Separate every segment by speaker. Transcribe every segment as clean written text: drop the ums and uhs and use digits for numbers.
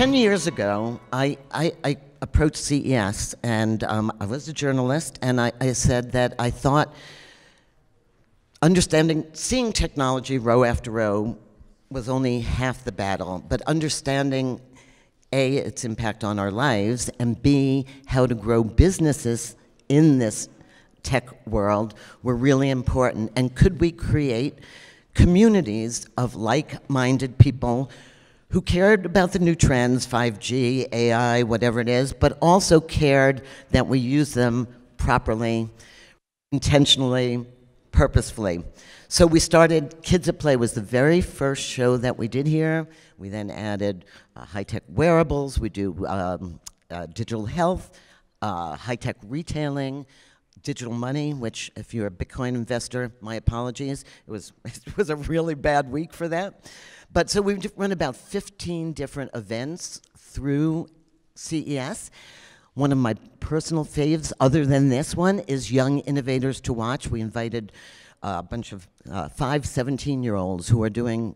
Speaker 1: 10 years ago, I approached CES, and I was a journalist, and I said that I thought seeing technology row after row was only half the battle, but understanding A, its impact on our lives, and B, how to grow businesses in this tech world were really important. And could we create communities of like-minded people who cared about the new trends, 5G, AI, whatever it is, but also cared that we use them properly, intentionally, purposefully. So we started, Kids at Play was the very first show that we did here. We then added high-tech wearables, we do digital health, high-tech retailing, digital money, which if you're a Bitcoin investor, my apologies, it was a really bad week for that. But so we've run about 15 different events through CES. One of my personal faves, other than this one, is Young Innovators to Watch. We invited a bunch of 5 17-year-olds who are doing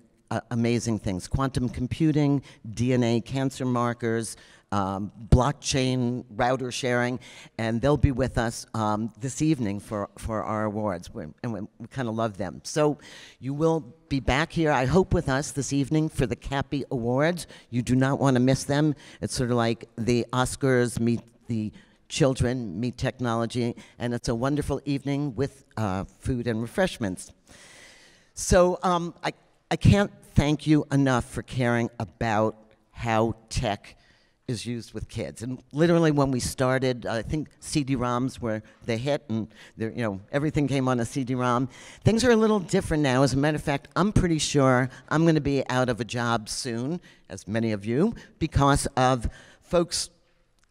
Speaker 1: amazing things. Quantum computing, DNA cancer markers, blockchain router sharing, and they'll be with us this evening for our awards, and we kind of love them. So you will be back here, I hope, with us this evening for the CAPI Awards. You do not want to miss them. It's sort of like the Oscars meet the children, meet technology, and it's a wonderful evening with food and refreshments. So I can't thank you enough for caring about how tech is used with kids. And literally when we started, I think CD-ROMs were the hit, and everything came on a CD-ROM. Things are a little different now. As a matter of fact, I'm pretty sure I'm going to be out of a job soon, as many of you, because of folks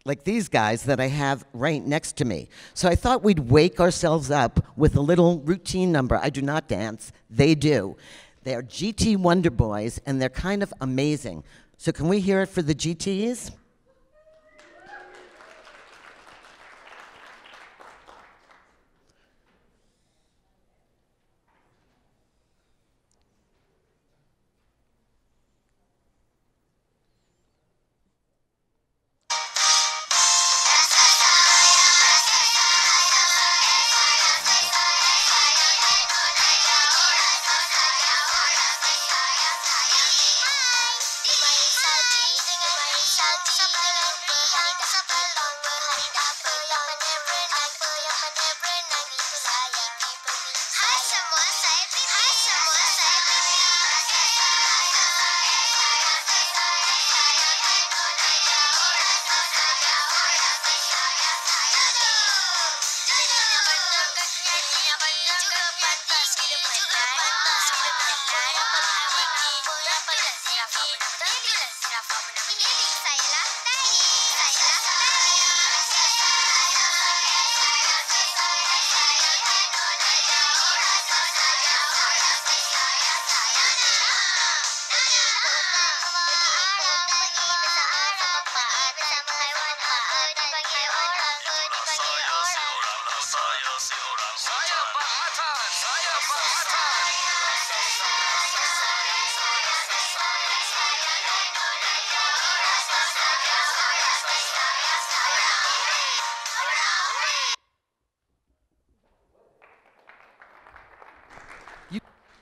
Speaker 1: like these guys that I have right next to me. So I thought we'd wake ourselves up with a little routine number. I do not dance. They do. They are GT Wonder Boys, and they're kind of amazing. So can we hear it for the GTs?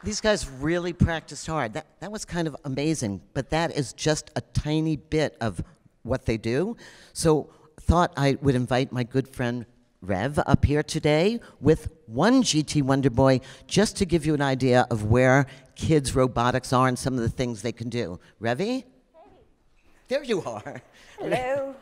Speaker 1: These guys really practiced hard. That was kind of amazing, but that is just a tiny bit of what they do. So thought I would invite my good friend Rev up here today with one GT Wonder Boy, just to give you an idea of where kids' robotics are and some of the things they can do. Revy? Hey. There you are.
Speaker 2: Hello.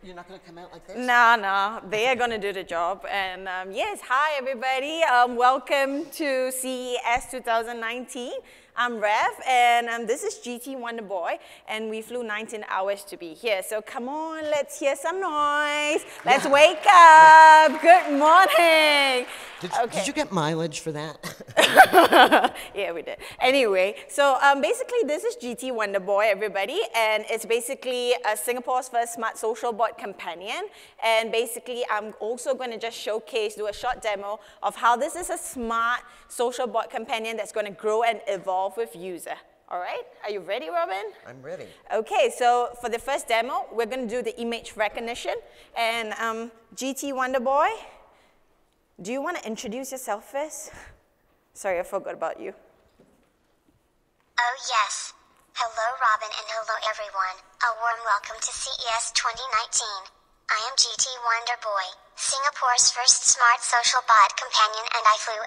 Speaker 1: You're not going to come out like this?
Speaker 2: No, they are going to do the job. And yes, hi everybody. Welcome to CES 2019. I'm Rev, and this is GT Wonder Boy, and we flew 19 hours to be here. So come on, let's hear some noise. Let's wake up. Good morning.
Speaker 1: Did you get mileage for that?
Speaker 2: Yeah, we did. Anyway, so basically this is GT Wonder Boy, everybody, and it's basically Singapore's first smart social bot companion. And basically I'm also going to just do a short demo of how this is a smart social bot companion that's going to grow and evolve with user. All right, are you ready, Robin?
Speaker 1: I'm ready.
Speaker 2: Okay, so for the first demo, we're going to do the image recognition. And GT Wonderboy, do you want to introduce yourself first? Sorry, I forgot about you.
Speaker 3: Oh yes. Hello Robin and hello everyone. A warm welcome to CES 2019. I am GT Wonderboy, Singapore's first smart social bot companion, and I flew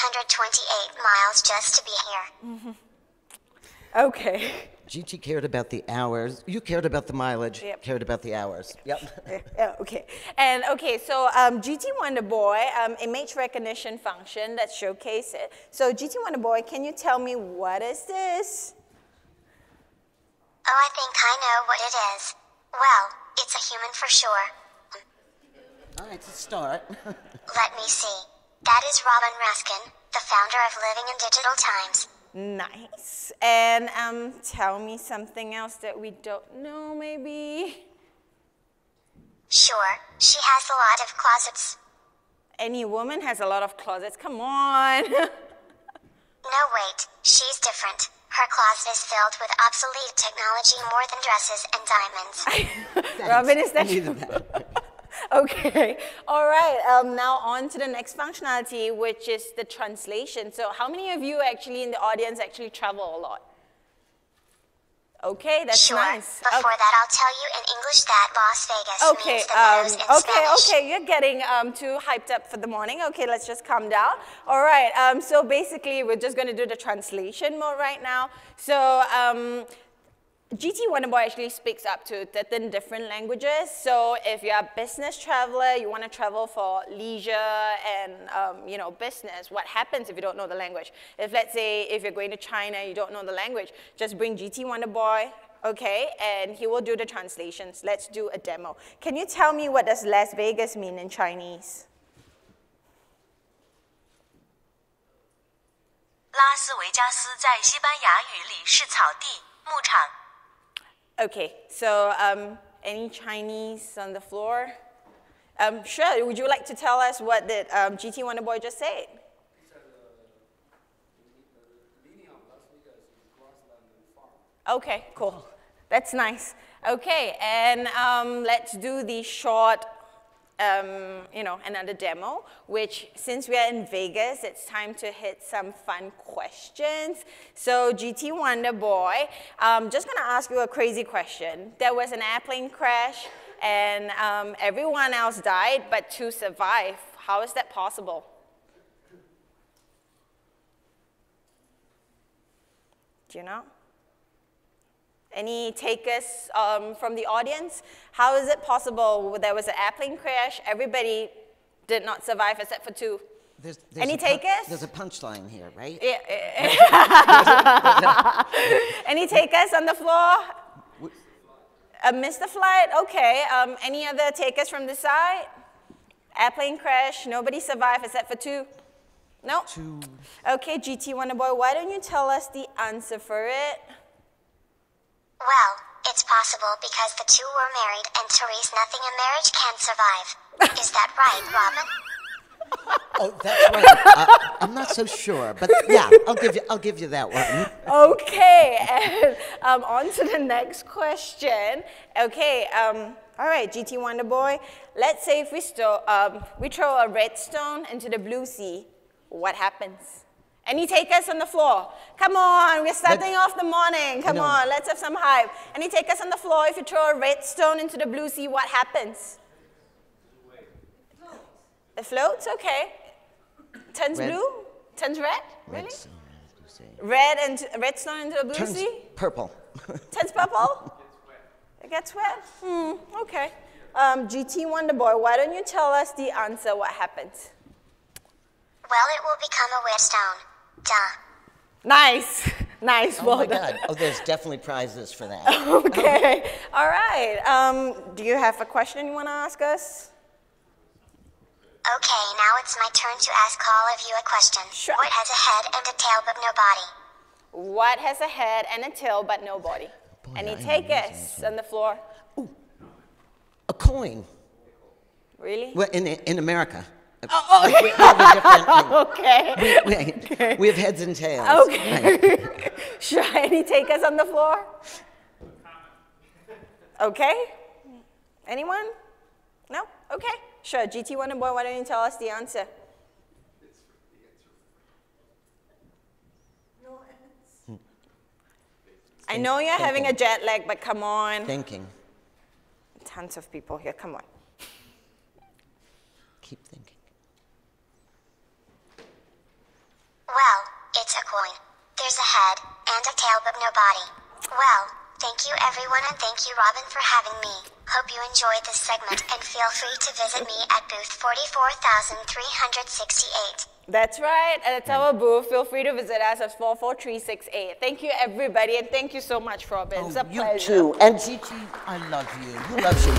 Speaker 3: 8,828 miles just to be here.
Speaker 2: Okay.
Speaker 1: GT cared about the hours. You cared about the mileage.
Speaker 2: Yep.
Speaker 1: Cared about the hours. Yep.
Speaker 2: Yeah, okay. And okay, so GT Wonderboy, image recognition function, let's showcase it. So GT Wonderboy, can you tell me what is this?
Speaker 3: Oh, I think I know what it is. Well, it's a human for sure.
Speaker 1: All right, it's a start.
Speaker 3: Let me see. That is Robin Raskin, the founder of Living in Digital Times.
Speaker 2: Nice. And tell me something else that we don't know, maybe.
Speaker 3: Sure, she has a lot of closets.
Speaker 2: Any woman has a lot of closets. Come on.
Speaker 3: No, wait, she's different. Her closet is filled with obsolete technology more than dresses and diamonds.
Speaker 2: Robin, is that
Speaker 1: I needed that.
Speaker 2: Okay. All right. Now on to the next functionality, which is the translation. So how many of you actually in the audience actually travel a lot? Okay, that's
Speaker 3: Sure.
Speaker 2: nice.
Speaker 3: Before that, I'll tell you in English that Las Vegas means the meadows in Spanish.
Speaker 2: Okay, you're getting too hyped up for the morning. Okay, let's just calm down. All right, so basically we're just going to do the translation mode right now. So GT Wonderboy actually speaks up to 13 different languages. So if you're a business traveler, you want to travel for leisure and business, what happens if you don't know the language? If let's say if you're going to China, you don't know the language, just bring GT Wonderboy, okay, and he will do the translations. Let's do a demo. Can you tell me what does Las Vegas mean in Chinese?
Speaker 4: 拉斯维加斯在西班牙语里是草地、牧场。
Speaker 2: Okay, so any Chinese on the floor? Sure, would you like to tell us what did GT Wonderboy just say? Okay, cool. That's nice. Okay, and let's do the short, another demo, which since we are in Vegas, it's time to hit some fun questions. So GT Wonderboy, just gonna ask you a crazy question. There was an airplane crash and everyone else died, but two survived. How is that possible? Do you know? Any takers from the audience? How is it possible there was an airplane crash, everybody did not survive except for two?
Speaker 1: There's
Speaker 2: Any takers?
Speaker 1: There's a punchline here, right?
Speaker 2: Yeah. Any takers on the floor? Missed the flight? Okay. Any other takers from the side? Airplane crash, nobody survived except for two? No?
Speaker 1: Two.
Speaker 2: Okay, GT Wonderboy, why don't you tell us the answer for it?
Speaker 3: Well, it's possible because the two were married and Therese, nothing a marriage can survive. Is that right, Robin?
Speaker 1: Oh, that's right. I'm not so sure, but yeah, I'll give you that one.
Speaker 2: Okay, and on to the next question. Okay, all right, GT Wonderboy, let's say if we throw a red stone into the blue sea, what happens? Any takers on the floor? Come on, we're starting off the morning. Come on, let's have some hype. Any takers on the floor? If you throw a red stone into the blue sea, what happens? It floats, okay. Turns
Speaker 1: red.
Speaker 2: blue? Turns red? Really? Red stone into the blue
Speaker 1: Turns
Speaker 2: sea?
Speaker 1: purple.
Speaker 2: Turns purple? It gets wet? Okay. GT Wonderboy, why don't you tell us the answer, what happens?
Speaker 3: Well, it will become a wet stone. Duh.
Speaker 2: Nice. Nice.
Speaker 1: Oh
Speaker 2: well
Speaker 1: my
Speaker 2: done.
Speaker 1: God. Oh, there's definitely prizes for that.
Speaker 2: Okay. All right. Do you have a question you want to ask us?
Speaker 3: Okay, now it's my turn to ask all of you a question.
Speaker 2: Sure.
Speaker 3: What has a head and a tail but no body?
Speaker 2: What has a head and a tail but no body?
Speaker 1: Boy,
Speaker 2: Any
Speaker 1: I am
Speaker 2: takers on the floor?
Speaker 1: A coin.
Speaker 2: Really?
Speaker 1: Well, in America.
Speaker 2: Oh, okay.
Speaker 1: We have a different,
Speaker 2: Okay.
Speaker 1: we have heads and tails.
Speaker 2: Okay.
Speaker 1: Right.
Speaker 2: Sure, any takers on the floor? Okay. Anyone? No? Okay. Sure, GT Wonder Boy, why don't you tell us the answer? I know you're having a jet lag, but come on.
Speaker 1: Thinking.
Speaker 2: Tons of people here, come on.
Speaker 1: Keep thinking.
Speaker 3: Well, it's a coin. There's a head and a tail but no body. Well, thank you everyone and thank you Robin for having me. Hope you enjoyed this segment and feel free to visit me at booth 44,368.
Speaker 2: That's right, at our booth. Feel free to visit us at 44368. Thank you everybody and thank you so much, Robin. It's a pleasure.
Speaker 1: You too. And Gigi, I love you. Who loves you?